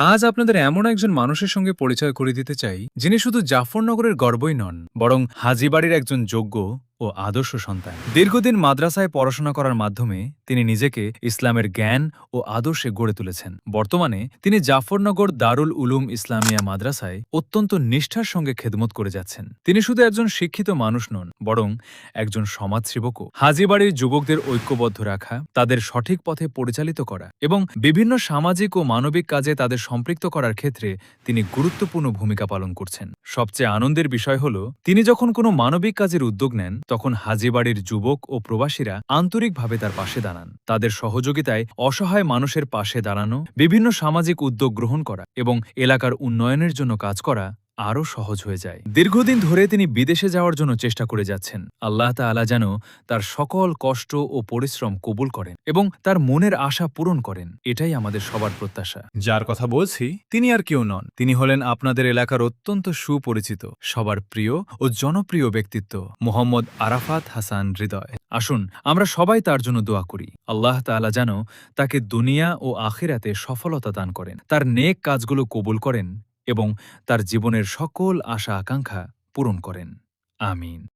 আজ আপনাদের এমন একজন মানুষের সঙ্গে পরিচয় করিয়ে দিতে চাই, যিনি শুধু জাফরনগরের গর্বই নন, বরং হাজীবাড়ির একজন যোগ্য ও আদর্শ সন্তান। দীর্ঘদিন মাদ্রাসায় পড়াশোনা করার মাধ্যমে তিনি নিজেকে ইসলামের জ্ঞান ও আদর্শে গড়ে তুলেছেন। বর্তমানে তিনি জাফরনগর দারুল উলুম ইসলামিয়া মাদ্রাসায় অত্যন্ত নিষ্ঠার সঙ্গে খেদমত করে যাচ্ছেন। তিনি শুধু একজন শিক্ষিত মানুষ নন, বরং একজন সমাজসেবকও। হাজীবাড়ির যুবকদের ঐক্যবদ্ধ রাখা, তাদের সঠিক পথে পরিচালিত করা এবং বিভিন্ন সামাজিক ও মানবিক কাজে তাদের সম্পৃক্ত করার ক্ষেত্রে তিনি গুরুত্বপূর্ণ ভূমিকা পালন করছেন। সবচেয়ে আনন্দের বিষয় হল, তিনি যখন কোনো মানবিক কাজের উদ্যোগ নেন, তখন হাজীবাড়ির যুবক ও প্রবাসীরা আন্তরিকভাবে তার পাশে দাঁড়ান। তাদের সহযোগিতায় অসহায় মানুষের পাশে দাঁড়ানো, বিভিন্ন সামাজিক উদ্যোগ গ্রহণ করা এবং এলাকার উন্নয়নের জন্য কাজ করা আরও সহজ হয়ে যায়। দীর্ঘদিন ধরে তিনি বিদেশে যাওয়ার জন্য চেষ্টা করে যাচ্ছেন। আল্লাহ তাআলা যেন তার সকল কষ্ট ও পরিশ্রম কবুল করেন এবং তার মনের আশা পূরণ করেন, এটাই আমাদের সবার প্রত্যাশা। যার কথা বলছি তিনি আর কেউ নন, তিনি হলেন আপনাদের এলাকার অত্যন্ত সুপরিচিত, সবার প্রিয় ও জনপ্রিয় ব্যক্তিত্ব মোহাম্মদ আরাফাত হাসান হৃদয়। আসুন আমরা সবাই তার জন্য দোয়া করি। আল্লাহ তাআলা যেন তাকে দুনিয়া ও আখিরাতে সফলতা দান করেন, তার নেক কাজগুলো কবুল করেন এবং তার জীবনের সকল আশা আকাঙ্ক্ষা পূরণ করেন। আমিন।